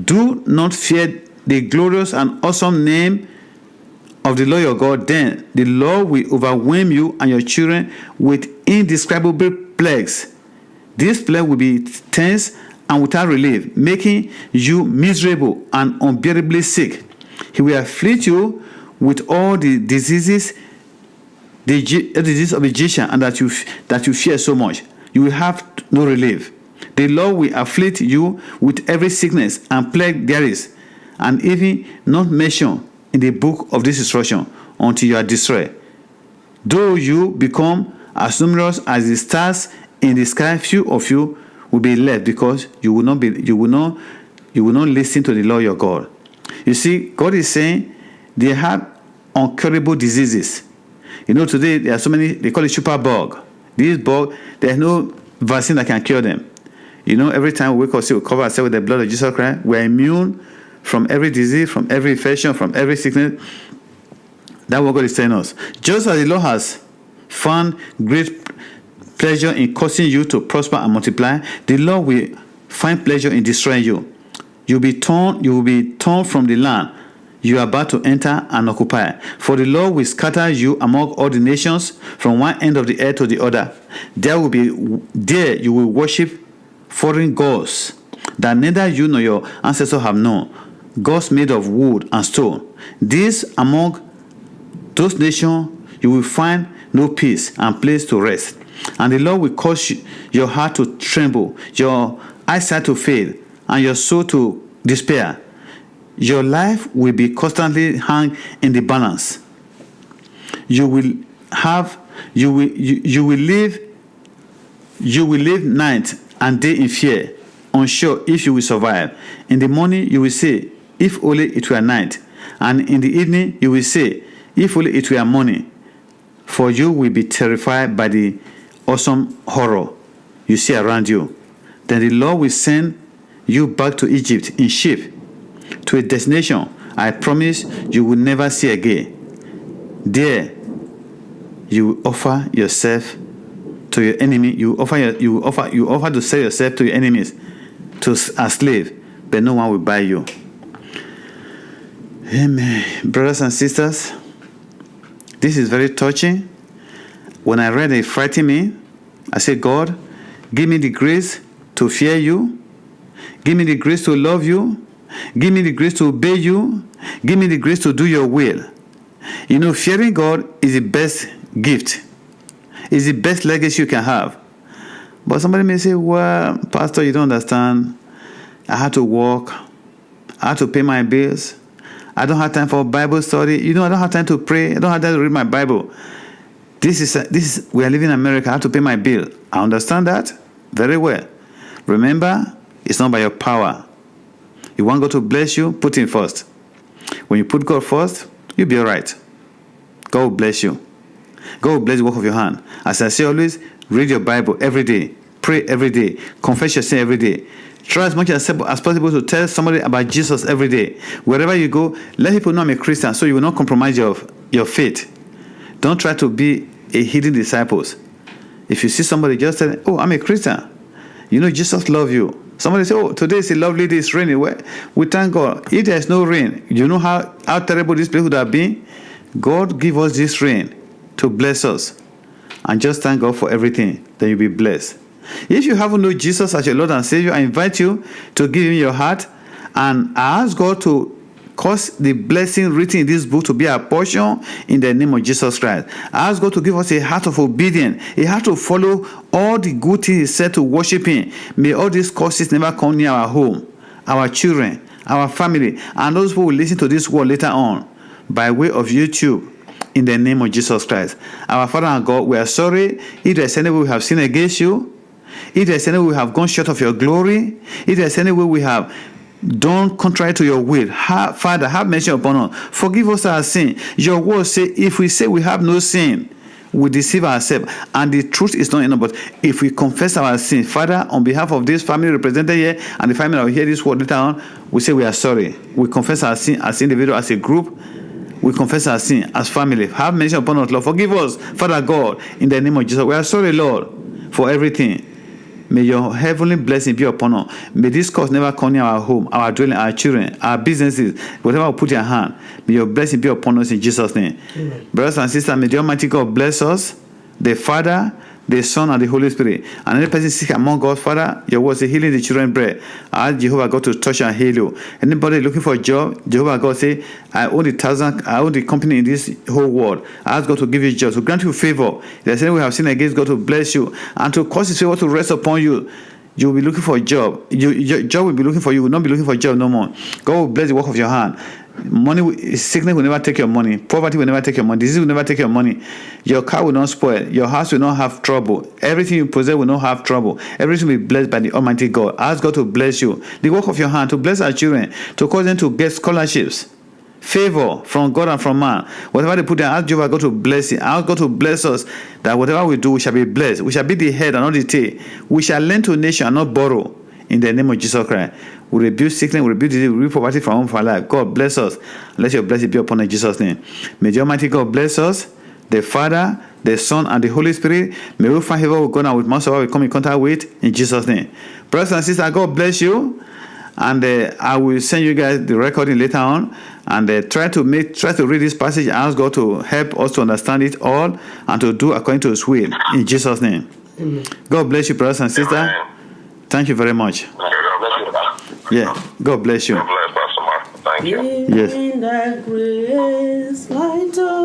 do not fear the glorious and awesome name of the Lord your God, then the Lord will overwhelm you and your children with indescribable plagues. This plague will be tense and without relief, making you miserable and unbearably sick. He will afflict you with all the diseases, the disease of Egyptian, and that you fear so much. You will have no relief. The Lord will afflict you with every sickness and plague there is, and even not mentioned in the book of this instruction, until you are destroyed. Though you become as numerous as the stars in the sky, few of you will be left, because you will not listen to the Lord your God. You see, God is saying they have incurable diseases. You know, today there are so many, they call it super bug. This bug, there's no vaccine that can cure them. You know, every time we wake up, we cover ourselves with the blood of Jesus Christ. We're immune from every disease, from every infection, from every sickness. That's what God is telling us. Just as the Lord has found great pleasure in causing you to prosper and multiply, the Lord will find pleasure in destroying you. You will be torn from the land you are about to enter and occupy. For the Lord will scatter you among all the nations, from one end of the earth to the other. There you will worship foreign gods that neither you nor your ancestors have known, gods made of wood and stone. These among those nations you will find no peace and place to rest. And the Lord will cause your heart to tremble, your eyesight to fail, and your soul to despair. Your life will be constantly hung in the balance. You will live night and day in fear, unsure if you will survive. In the morning you will say, if only it were night. And in the evening you will say, if only it were morning. For you will be terrified by the awesome horror you see around you. Then the Lord will send you back to Egypt in ship, to a destination I promise you will never see again. There you will offer yourself to your enemy. You offer to sell yourself to your enemies, to a slave, but no one will buy you. Amen. Brothers and sisters, this is very touching. When I read it, frightened me. I said, God, give me the grace to fear you. Give me the grace to love you. Give me the grace to obey you. Give me the grace to do your will. You know, fearing God is the best gift. It's the best legacy you can have. But somebody may say, well, Pastor, you don't understand. I had to work. I had to pay my bills. I don't have time for Bible study. You know, I don't have time to pray. I don't have time to read my Bible. We are living in America. I have to pay my bill. I understand that very well. Remember, it's not by your power. You want God to bless you, put Him first. When you put God first, you'll be all right. God will bless you. God will bless the work of your hand. As I say always, read your Bible every day. Pray every day. Confess your sin every day. Try as much as possible to tell somebody about Jesus every day. Wherever you go, let people know I'm a Christian, so you will not compromise your faith. Don't try to be a hidden disciple. If you see somebody, just tell them, oh, I'm a Christian. You know, Jesus loves you. Somebody say, oh, today is a lovely day, it's raining. Well, we thank God. If there's no rain, you know how terrible this place would have been? God give us this rain to bless us. And just thank God for everything. Then you'll be blessed. If you haven't known Jesus as your Lord and Savior, I invite you to give Him your heart and ask God to cause the blessing written in this book to be our portion in the name of Jesus Christ. Ask God to give us a heart of obedience, a heart to follow all the good things He said, to worship Him. May all these curses never come near our home, our children, our family, and those who will listen to this word later on by way of YouTube in the name of Jesus Christ. Our Father and God, we are sorry if there is any way we have sinned against you, if there is any way we have gone short of your glory, if there is any way we have done contrary to your will. Father, have mercy upon us. Forgive us our sin. Your word say, if we say we have no sin, we deceive ourselves, and the truth is not in us. But if we confess our sin, Father, on behalf of this family represented here and the family that will hear this word later on, we say we are sorry. We confess our sin as individual, as a group. We confess our sin as family. Have mercy upon us, Lord. Forgive us, Father God, in the name of Jesus. We are sorry, Lord, for everything. May your heavenly blessing be upon us. May this cause never come near our home, our dwelling, our children, our businesses, whatever we put in your hand. May your blessing be upon us in Jesus' name. Amen. Brothers and sisters, may the Almighty God bless us, the Father, the Son, and the Holy Spirit. And any person sick among God, Father, your word say healing the children bread. I ask Jehovah God to touch and heal you. Anybody looking for a job, Jehovah God say, I own the company in this whole world. I ask God to give you jobs, to grant you favor. If there's any way we have sinned against God, to bless you and to cause his favor to rest upon you. You will be looking for a job. Your job will be looking for you. You will not be looking for a job no more. God will bless the work of your hand. Sickness will never take your money. Poverty will never take your money. Disease will never take your money. Your car will not spoil. Your house will not have trouble. Everything you possess will not have trouble. Everything will be blessed by the Almighty God. Ask God to bless you. The work of your hand, to bless our children, to cause them to get scholarships, favor from God and from man. Whatever they put there, ask Jehovah God to bless it. Ask God to bless us, that whatever we do, we shall be blessed. We shall be the head and not the tail. We shall lend to a nation and not borrow. In the name of Jesus Christ, we rebuke sickness, we rebuke disease, we rebuke poverty from our life. God bless us. Let your blessing be upon us in Jesus' name. May the Almighty God bless us, the Father, the Son, and the Holy Spirit. May we find favor with God and with most of what we come in contact with in Jesus' name. Brothers and sisters, God bless you. And I will send you guys the recording later on. And try to read this passage and ask God to help us to understand it all and to do according to his will. In Jesus' name. Amen. God bless you, brothers and sisters. Amen. Thank you very much. Yeah, God bless you. God bless, Pastor Mark. Thank you. Yes. In that grace, light up.